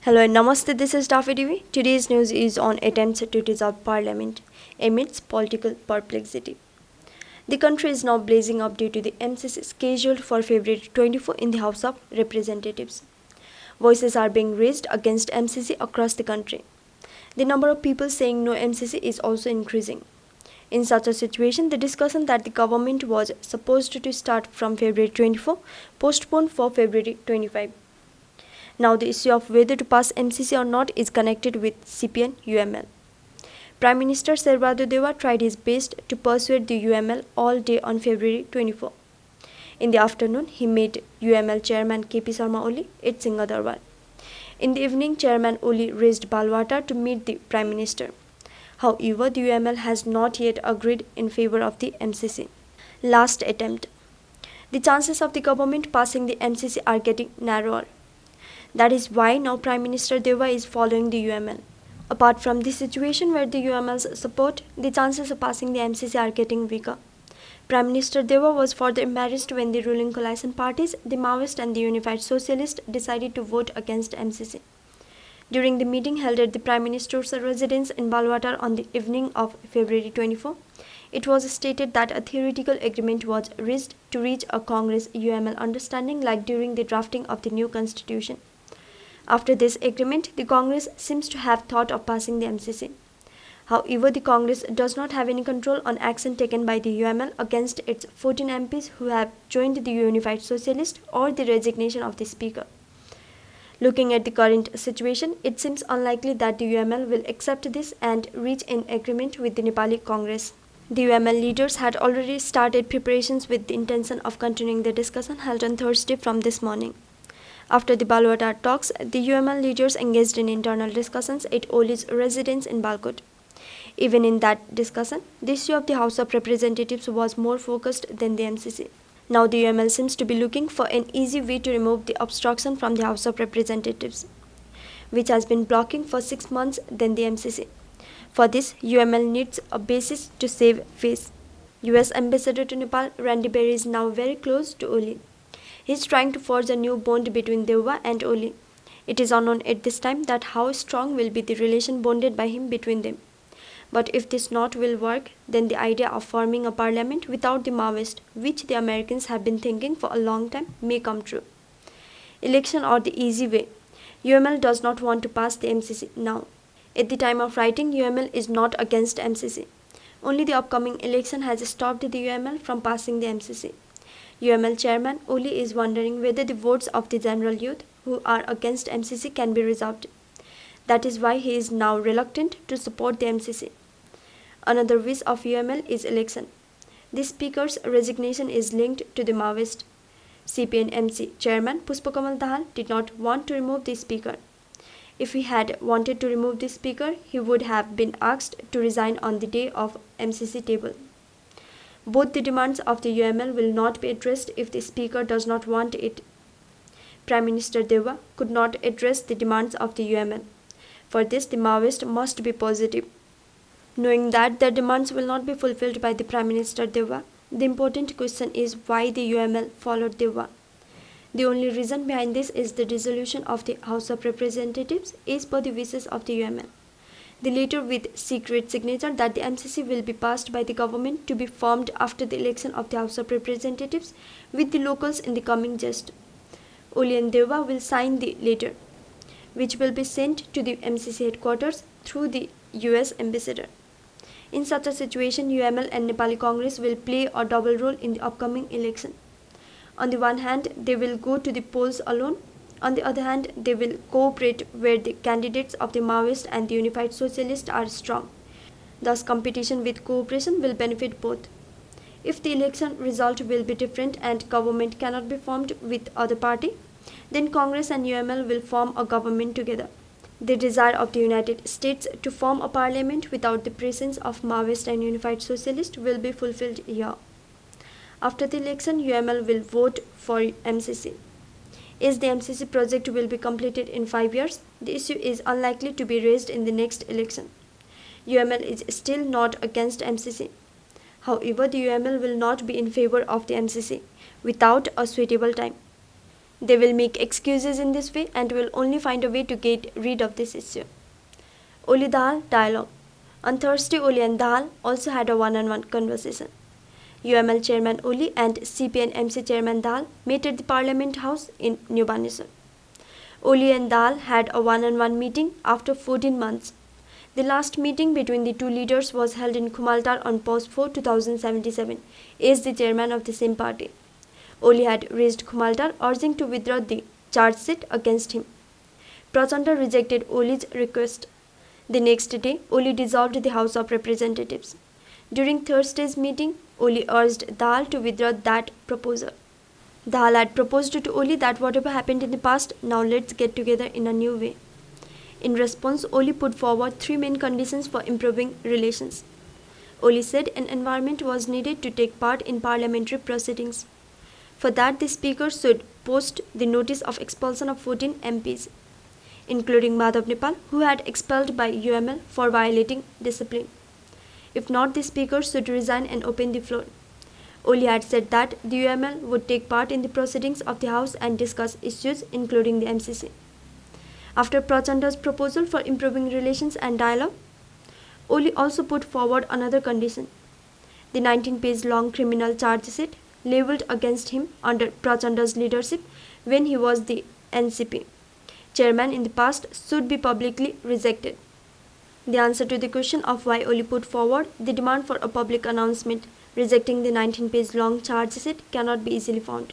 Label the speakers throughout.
Speaker 1: Hello and namaste, this is Danfe. Today's news is on attempts to dissolve parliament amidst political perplexity. The country is now blazing up due to the MCC scheduled for February 24 in the House of Representatives. Voices are being raised against MCC across the country. The number of people saying no MCC is also increasing. In such a situation, the discussion that the government was supposed to start from February 24 postponed for February 25. Now, the issue of whether to pass MCC or not is connected with CPN UML. Prime Minister Sarbadu Deva tried his best to persuade the UML all day on February 24. In the afternoon, he met UML Chairman KP Sharma Oli at Singhadarbar. In the evening, Chairman Oli raised Balwata to meet the Prime Minister. However, the UML has not yet agreed in favor of the MCC. Last attempt. The chances of the government passing the MCC are getting narrower. That is why now Prime Minister Deva is following the UML. Apart from the situation where the UML's support, the chances of passing the MCC are getting weaker. Prime Minister Deva was further embarrassed when the ruling coalition parties, the Maoist and the Unified Socialist, decided to vote against MCC. During the meeting held at the Prime Minister's residence in Balwatar on the evening of February 24, it was stated that a theoretical agreement was reached to reach a Congress-UML understanding like during the drafting of the new constitution. After this agreement, the Congress seems to have thought of passing the MCC. However, the Congress does not have any control on action taken by the UML against its 14 MPs who have joined the Unified Socialist or the resignation of the Speaker. Looking at the current situation, it seems unlikely that the UML will accept this and reach an agreement with the Nepali Congress. The UML leaders had already started preparations with the intention of continuing the discussion held on Thursday from this morning. After the Balwata talks, the UML leaders engaged in internal discussions at Oli's residence in Balkot. Even in that discussion, the issue of the House of Representatives was more focused than the MCC. Now the UML seems to be looking for an easy way to remove the obstruction from the House of Representatives, which has been blocking for 6 months than the MCC. For this, UML needs a basis to save face. US Ambassador to Nepal, Randy Berry, is now very close to Oli. He is trying to forge a new bond between Deva and Oli. It is unknown at this time that how strong will be the relation bonded by him between them. But if this not will work, then the idea of forming a parliament without the Maoist, which the Americans have been thinking for a long time, may come true. Election or the easy way. UML does not want to pass the MCC now. At the time of writing, UML is not against MCC. Only the upcoming election has stopped the UML from passing the MCC. UML Chairman Oli is wondering whether the votes of the general youth who are against MCC can be resolved. That is why he is now reluctant to support the MCC. Another wish of UML is election. The Speaker's resignation is linked to the Maoist. CPN-MC Chairman Pushpakamal Dahal did not want to remove the Speaker. If he had wanted to remove the Speaker, he would have been asked to resign on the day of MCC table. Both the demands of the UML will not be addressed if the Speaker does not want it. Prime Minister Deva could not address the demands of the UML. For this, the Maoist must be positive. Knowing that their demands will not be fulfilled by the Prime Minister Deva, the important question is why the UML followed Deva. The only reason behind this is the dissolution of the House of Representatives as per the wishes of the UML. The letter with secret signature that the MCC will be passed by the government to be formed after the election of the House of Representatives with the locals in the coming just. Oli and Deva will sign the letter, which will be sent to the MCC headquarters through the US Ambassador. In such a situation, UML and Nepali Congress will play a double role in the upcoming election. On the one hand, they will go to the polls alone. On the other hand, they will cooperate where the candidates of the Maoist and the Unified Socialist are strong. Thus, competition with cooperation will benefit both. If the election result will be different and government cannot be formed with other party, then Congress and UML will form a government together. The desire of the United States to form a parliament without the presence of Maoist and Unified Socialist will be fulfilled here. After the election, UML will vote for MCC. As the MCC project will be completed in 5 years, the issue is unlikely to be raised in the next election. UML is still not against MCC. However, the UML will not be in favor of the MCC without a suitable time. They will make excuses in this way and will only find a way to get rid of this issue. Oli Dahal dialogue. On Thursday, Oli and Dahal also had a one-on-one conversation. UML Chairman Oli and CPN MC Chairman Dahal met at the Parliament House in New Banesar. Oli and Dahal had a one-on-one meeting after 14 months. The last meeting between the two leaders was held in Kumaltar on post 4 2077 as the chairman of the same party. Oli had raised Kumaltar urging to withdraw the charge sheet against him. Prachanda rejected Oli's request. The next day, Oli dissolved the House of Representatives. During Thursday's meeting, Oli urged Dahal to withdraw that proposal. Dahal had proposed to Oli that whatever happened in the past, now let's get together in a new way. In response, Oli put forward three main conditions for improving relations. Oli said an environment was needed to take part in parliamentary proceedings. For that, the Speaker should post the notice of expulsion of 14 MPs, including Madhav Nepal, who had expelled by UML for violating discipline. If not, the Speaker should resign and open the floor. Oli had said that the UML would take part in the proceedings of the House and discuss issues including the MCC. After Prachanda's proposal for improving relations and dialogue, Oli also put forward another condition. The 19-page long criminal charge sheet levelled against him under Prachanda's leadership when he was the NCP chairman in the past should be publicly rejected. The answer to the question of why Oli put forward the demand for a public announcement rejecting the 19-page long charge sheet cannot be easily found.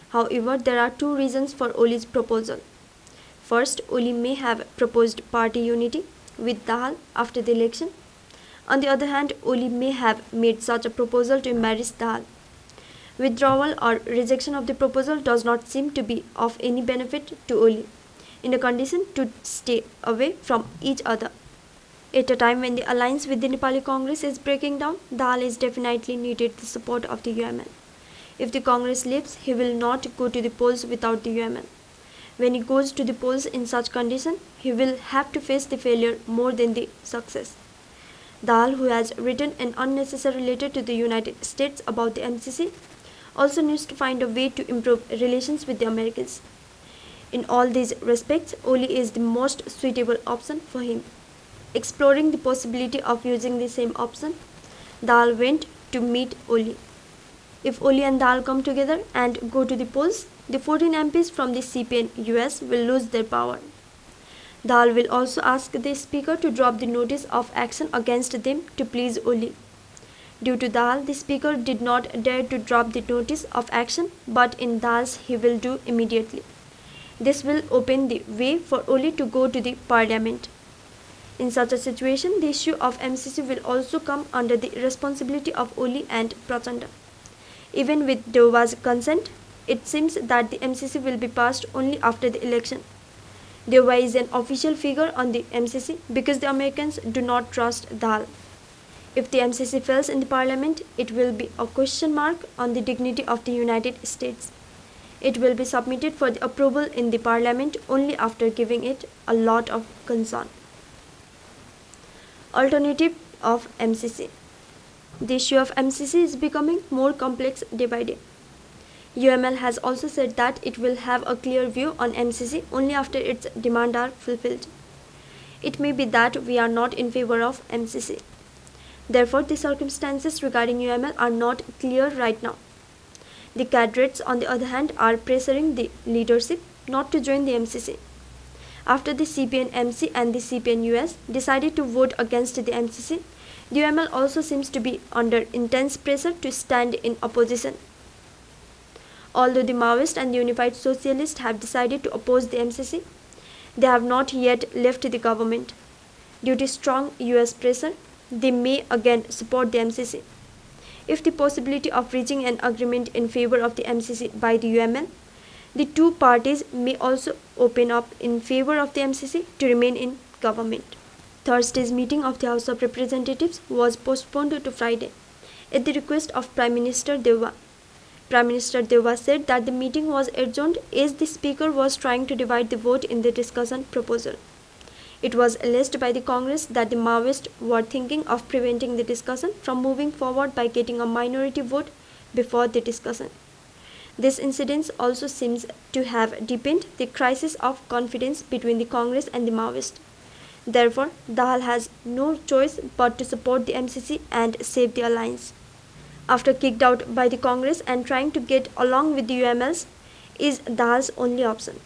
Speaker 1: However, there are two reasons for Oli's proposal. First, Oli may have proposed party unity with Dahal after the election. On the other hand, Oli may have made such a proposal to embarrass Dahal. Withdrawal or rejection of the proposal does not seem to be of any benefit to Oli, in a condition to stay away from each other. At a time when the alliance with the Nepali Congress is breaking down, Dahal is definitely needed the support of the UML. If the Congress leaves, he will not go to the polls without the UML. When he goes to the polls in such condition, he will have to face the failure more than the success. Dahal, who has written an unnecessary letter to the United States about the MCC, also needs to find a way to improve relations with the Americans. In all these respects, Oli is the most suitable option for him. Exploring the possibility of using the same option, Dahal went to meet Oli. If Oli and Dahal come together and go to the polls, the 14 MPs from the CPN US will lose their power. Dahal will also ask the Speaker to drop the notice of action against them to please Oli. Due to Dahal, the Speaker did not dare to drop the notice of action, but in Dahal's he will do immediately. This will open the way for Oli to go to the Parliament. In such a situation, the issue of MCC will also come under the responsibility of Oli and Prachanda. Even with Deoba's consent, it seems that the MCC will be passed only after the election. Deoba is an official figure on the MCC because the Americans do not trust Dahal. If the MCC fails in the Parliament, it will be a question mark on the dignity of the United States. It will be submitted for the approval in the Parliament only after giving it a lot of concern. Alternative of MCC. The issue of MCC is becoming more complex day by day. UML has also said that it will have a clear view on MCC only after its demands are fulfilled. It may be that we are not in favor of MCC. Therefore, the circumstances regarding UML are not clear right now. The cadres, on the other hand, are pressuring the leadership not to join the MCC. After the CPN MC and the CPN US decided to vote against the MCC, the UML also seems to be under intense pressure to stand in opposition. Although the Maoists and the Unified Socialists have decided to oppose the MCC, they have not yet left the government. Due to strong US pressure, they may again support the MCC. If the possibility of reaching an agreement in favor of the MCC by the UML, the two parties may also open up in favor of the MCC to remain in government. Thursday's meeting of the House of Representatives was postponed to Friday at the request of Prime Minister Deva. Prime Minister Deva said that the meeting was adjourned as the Speaker was trying to divide the vote in the discussion proposal. It was alleged by the Congress that the Maoists were thinking of preventing the discussion from moving forward by getting a minority vote before the discussion. This incident also seems to have deepened the crisis of confidence between the Congress and the Maoists. Therefore, Dahal has no choice but to support the MCC and save the alliance. After kicked out by the Congress and trying to get along with the UMLs is Dahal's only option.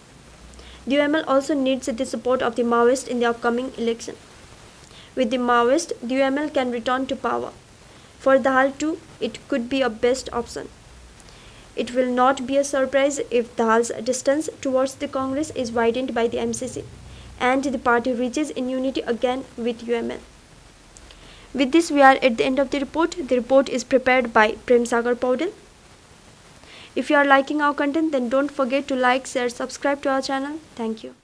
Speaker 1: The UML also needs the support of the Maoists in the upcoming election. With the Maoists, the UML can return to power. For Dahal too, it could be a best option. It will not be a surprise if Dahal's distance towards the Congress is widened by the MCC and the party reaches in unity again with UML. With this, we are at the end of the report. The report is prepared by Prem Sagar Paudel. If you are liking our content, then don't forget to like, share, subscribe to our channel. Thank you.